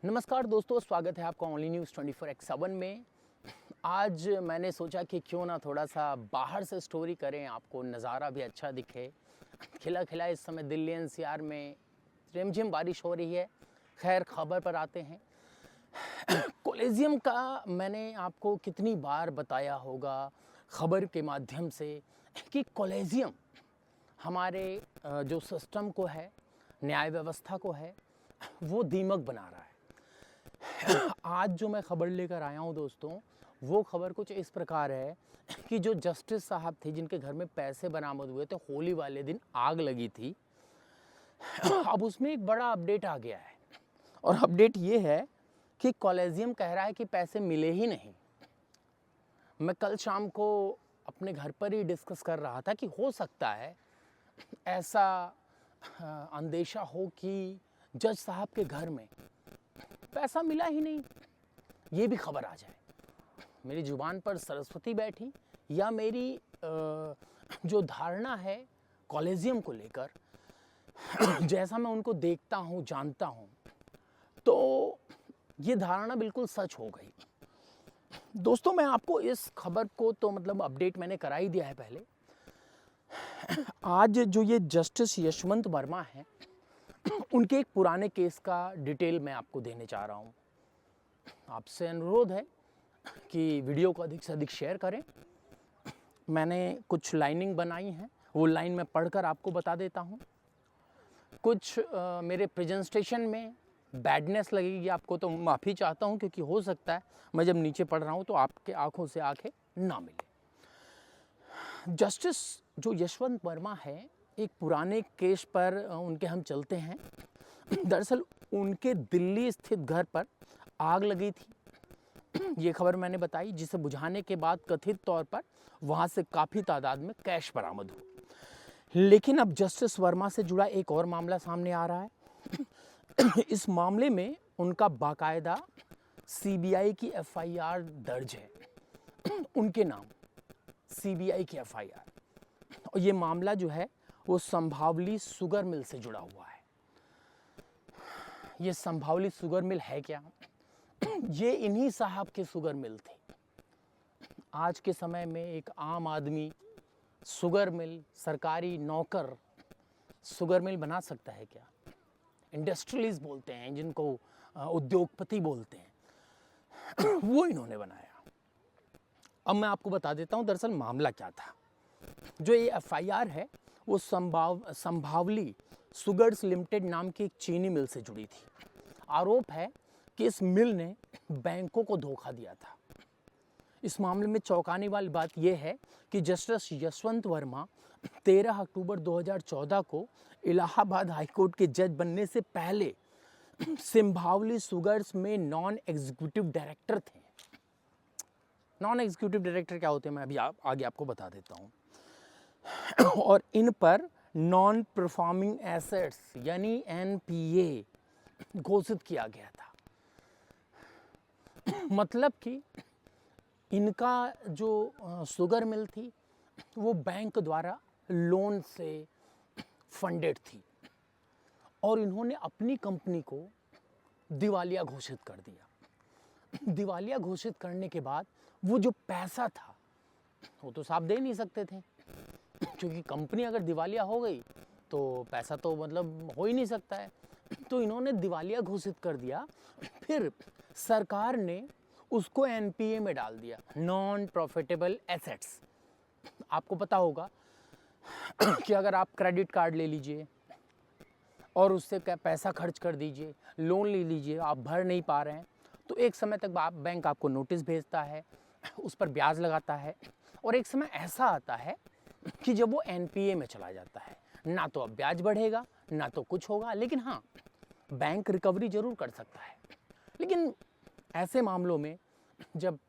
नमस्कार दोस्तों, स्वागत है आपका ओनली न्यूज़ 24x7 में। आज मैंने सोचा कि क्यों ना थोड़ा सा बाहर से स्टोरी करें, आपको नज़ारा भी अच्छा दिखे। खिला खिला इस समय दिल्ली एनसीआर में रिमझिम बारिश हो रही है। खैर, खबर पर आते हैं। कॉलेजियम का मैंने आपको कितनी बार बताया होगा खबर के माध्यम से कि कॉलेजियम हमारे जो सिस्टम को है, न्याय व्यवस्था को है, वो दीमक बना रहा है। आज जो मैं खबर लेकर आया हूँ दोस्तों, वो खबर कुछ इस प्रकार है कि जो जस्टिस साहब थे जिनके घर में पैसे बरामद हुए थे, होली वाले दिन आग लगी थी। अब उसमें एक बड़ा अपडेट आ गया है और अपडेट ये है कि कॉलेजियम कह रहा है कि पैसे मिले ही नहीं। मैं कल शाम को अपने घर पर ही डिस्कस कर रहा था कि हो सकता है ऐसा अंदेशा हो कि जज साहब के घर में पैसा मिला ही नहीं, ये भी खबर आ जाए। मेरी जुबान पर सरस्वती बैठी या मेरी जो धारणा है कॉलेजियम को लेकर, जैसा मैं उनको देखता हूँ, जानता हूँ, तो ये धारणा बिल्कुल सच हो गई। दोस्तों, मैं आपको इस खबर को तो मतलब अपडेट मैंने करा ही दिया है पहले। आज जो ये जस्टिस यशवंत वर्मा हैं, उनके एक पुराने केस का डिटेल मैं आपको देने जा रहा हूँ। आपसे अनुरोध है कि वीडियो को अधिक से अधिक शेयर करें। मैंने कुछ लाइनिंग बनाई हैं, वो लाइन मैं पढ़कर आपको बता देता हूँ। कुछ मेरे प्रेजेंटेशन में बैडनेस लगेगी आपको तो माफ़ी चाहता हूँ, क्योंकि हो सकता है मैं जब नीचे पढ़ रहा हूँ तो आपके आंखों से आंखें ना मिले। जस्टिस जो यशवंत वर्मा है, एक पुराने केस पर उनके हम चलते हैं। दरअसल उनके दिल्ली स्थित घर पर आग लगी थी, ये खबर मैंने बताई, जिसे बुझाने के बाद कथित तौर पर वहाँ से काफ़ी तादाद में कैश बरामद हुआ। लेकिन अब जस्टिस वर्मा से जुड़ा एक और मामला सामने आ रहा है। इस मामले में उनका बाकायदा सीबीआई की एफआईआर दर्ज है, उनके नाम सीबीआई की एफआईआर। और ये मामला जो है वो संभावली शुगर मिल से जुड़ा हुआ है। ये संभावली शुगर मिल है क्या? ये इन्हीं साहब के शुगर मिल थी। आज के समय में एक आम आदमी शुगर मिल, सरकारी नौकर शुगर मिल बना सकता है क्या? इंडस्ट्रियलिस्ट बोलते हैं जिनको, उद्योगपति बोलते हैं, वो इन्होंने बनाया। अब मैं आपको बता देता हूँ दरअसल मामला क्या था। जो ये एफआईआर है वो संभावली शुगर्स लिमिटेड नाम की एक चीनी मिल से जुड़ी थी। आरोप है कि इस मिल ने बैंकों को धोखा दिया था। इस मामले में चौंकाने वाली बात यह है कि जस्टिस यशवंत वर्मा 13 अक्टूबर 2014 को इलाहाबाद हाईकोर्ट के जज बनने से पहले संभावली शुगर्स में नॉन एग्जीक्यूटिव डायरेक्टर थे। नॉन एग्जीक्यूटिव डायरेक्टर क्या होते हैं मैं अभी आगे आपको बता देता हूँ। और इन पर नॉन परफॉर्मिंग एसेट्स यानी एनपीए घोषित किया गया था। मतलब कि इनका जो शुगर मिल थी वो बैंक द्वारा लोन से फंडेड थी और इन्होंने अपनी कंपनी को दिवालिया घोषित कर दिया। दिवालिया घोषित करने के बाद वो जो पैसा था वो तो साफ दे नहीं सकते थे, क्योंकि कंपनी अगर दिवालिया हो गई तो पैसा तो मतलब हो ही नहीं सकता है। तो इन्होंने दिवालिया घोषित कर दिया। फिर सरकार ने उसको एनपीए में डाल दिया, नॉन प्रॉफिटेबल एसेट्स। आपको पता होगा कि अगर आप क्रेडिट कार्ड ले लीजिए और उससे पैसा खर्च कर दीजिए, लोन ले लीजिए, आप भर नहीं पा रहे हैं, तो एक समय तक बैंक आपको नोटिस भेजता है, उस पर ब्याज लगाता है, और एक समय ऐसा आता है कि जब वो एनपीए में चला जाता है, ना तो अब ब्याज बढ़ेगा ना तो कुछ होगा, लेकिन हाँ, बैंक रिकवरी जरूर कर सकता है। लेकिन ऐसे मामलों में जब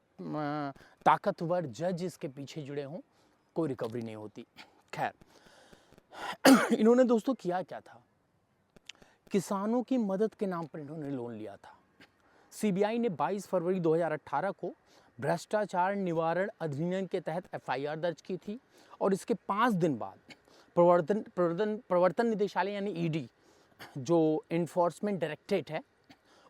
ताकतवर जज इसके पीछे जुड़े हों, कोई रिकवरी नहीं होती। खैर, इन्होंने दोस्तों किया क्या था, किसानों की मदद के नाम पर इन्होंने लोन लिया था। सीबीआई ने 22 फरवरी 2018 को भ्रष्टाचार निवारण अधिनियम के तहत एफआईआर दर्ज की थी और इसके 5 दिन बाद प्रवर्तन निदेशालय यानी ईडी, जो इन्फोर्समेंट डायरेक्टरेट है,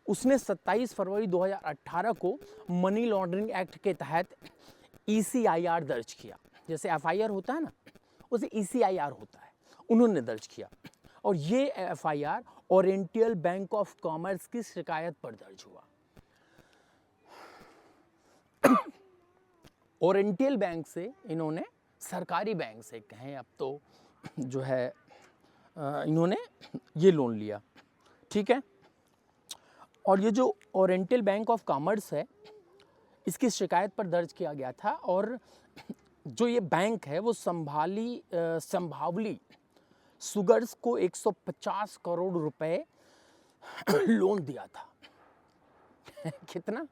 उसने 27 फरवरी 2018 को मनी लॉन्ड्रिंग एक्ट के तहत ECIR दर्ज किया। जैसे FIR होता है ना, उसे ECIR होता है, उन्होंने दर्ज किया। और ये FIR oriental bank of commerce की शिकायत पर दर्ज हुआ। ओरिएंटल बैंक से इन्होंने, सरकारी बैंक से कहें अब तो, जो है इन्होंने ये लोन लिया, ठीक है। और ये जो ओरिएंटल बैंक ऑफ कॉमर्स है, इसकी शिकायत पर दर्ज किया गया था। और जो ये बैंक है वो संभावली सुगर्स को 150 करोड़ रुपए लोन दिया था। कितना?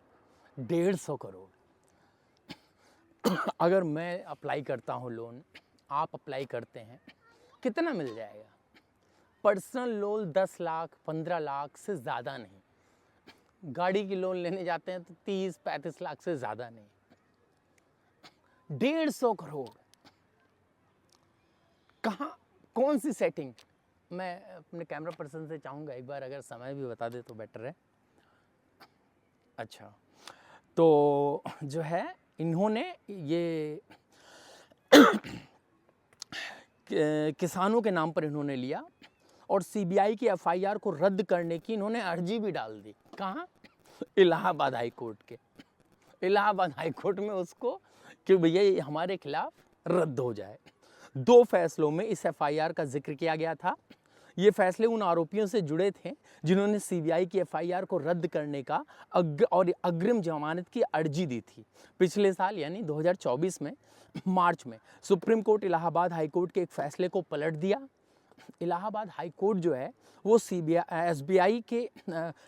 150 करोड़। अगर मैं अप्लाई करता हूँ लोन, आप अप्लाई करते हैं, कितना मिल जाएगा? पर्सनल लोन 10 लाख 15 लाख से ज़्यादा नहीं। गाड़ी की लोन लेने जाते हैं तो 30-35 लाख से ज़्यादा नहीं। 150 करोड़ कहाँ, कौन सी सेटिंग? मैं अपने कैमरा पर्सन से चाहूँगा एक बार अगर समय भी बता दे तो बेटर है। अच्छा, तो जो है इन्होंने ये किसानों के नाम पर इन्होंने लिया और CBI की FIR को रद्द करने की इन्होंने अर्जी भी डाल दी। कहाँ? इलाहाबाद हाई कोर्ट के। इलाहाबाद हाई कोर्ट में उसको कि भैया ये हमारे खिलाफ रद्द हो जाए। 2 फैसलों में इस FIR का जिक्र किया गया था। ये फैसले उन आरोपियों से जुड़े थे जिन्होंने CBI की FIR को रद्द करने का और अग्रिम जमानत की अर्जी दी थी। पिछले साल यानी 2024 में मार्च में supreme court Allahabad high court के एक फैसले को पलट दिया। इलाहाबाद हाई कोर्ट जो है वो SBI के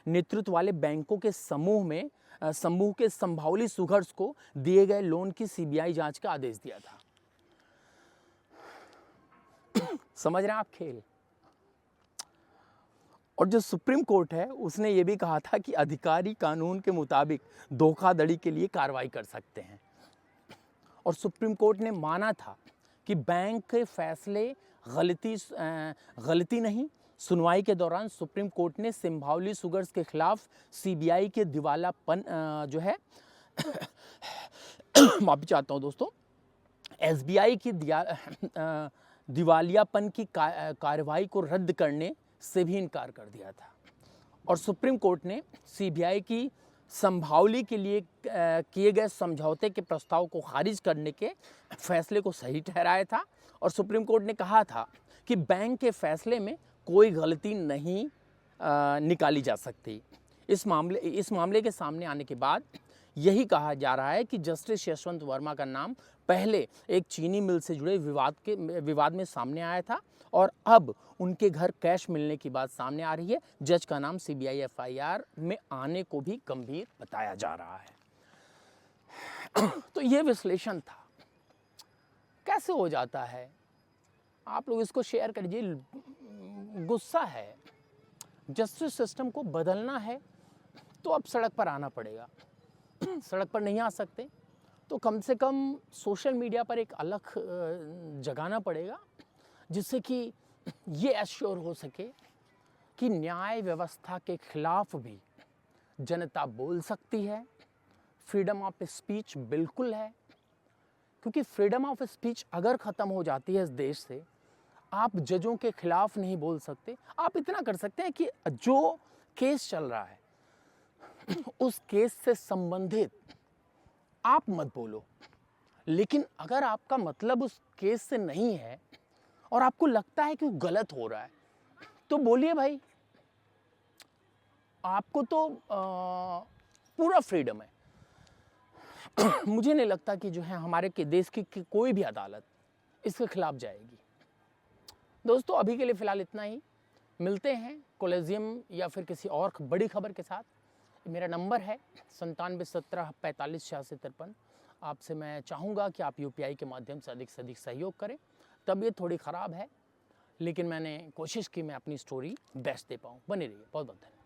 नेतृत्व वाले बैंकों के समूह के संभावली सुगर्स को दिए गए लोन की CBI जांच का आदेश दिया था। समझ रहे हैं आप खेल? और जो सुप्रीम कोर्ट है उसने ये भी कहा था कि अधिकारी कानून के मुताबिक धोखाधड़ी के लिए कार्रवाई कर सकते हैं। और सुप्रीम कोर्ट ने माना था कि बैंक के फैसले गलती नहीं। सुनवाई के दौरान सुप्रीम कोर्ट ने संभावली सुगर्स के खिलाफ CBI के दिवालियापन जो है माफी चाहता हूँ दोस्तों, SBI की दिवालियापन की कार्रवाई को रद्द करने से भी इनकार कर दिया था। और सुप्रीम कोर्ट ने CBI की संभावली के लिए किए गए समझौते के प्रस्ताव को खारिज करने के फैसले को सही ठहराया था। और सुप्रीम कोर्ट ने कहा था कि बैंक के फैसले में कोई गलती नहीं निकाली जा सकती। इस मामले के सामने आने के बाद यही कहा जा रहा है कि जस्टिस यशवंत वर्मा का नाम पहले एक चीनी मिल से जुड़े विवाद में सामने आया था और अब उनके घर कैश मिलने की बात सामने आ रही है। जज का नाम CBI FIR में आने को भी गंभीर बताया जा रहा है। तो ये विश्लेषण था। कैसे हो जाता है? आप लोग इसको शेयर करिए। गुस्सा है, जस्टिस सिस्टम को बदलना है तो अब सड़क पर आना पड़ेगा। सड़क पर नहीं आ सकते तो कम से कम सोशल मीडिया पर एक अलग जगाना पड़ेगा, जिससे कि ये एश्योर हो सके कि न्याय व्यवस्था के खिलाफ भी जनता बोल सकती है। फ्रीडम ऑफ स्पीच बिल्कुल है, क्योंकि फ्रीडम ऑफ स्पीच अगर ख़त्म हो जाती है इस देश से, आप जजों के खिलाफ नहीं बोल सकते। आप इतना कर सकते हैं कि जो केस चल रहा है उस केस से संबंधित आप मत बोलो, लेकिन अगर आपका मतलब उस केस से नहीं है और आपको लगता है कि वो गलत हो रहा है तो बोलिए भाई, आपको तो पूरा फ्रीडम है। मुझे नहीं लगता कि जो है हमारे के देश की कोई भी अदालत इसके खिलाफ जाएगी। दोस्तों अभी के लिए फ़िलहाल इतना ही। मिलते हैं कोलेजियम या फिर किसी और बड़ी खबर के साथ। मेरा नंबर है 9717458653। आपसे मैं चाहूँगा कि आप UPI के माध्यम से अधिक सहयोग करें। तबीयत थोड़ी ख़राब है, लेकिन मैंने कोशिश की मैं अपनी स्टोरी बेस्ट दे पाऊँ। बने रहिए। बहुत बहुत धन्यवाद।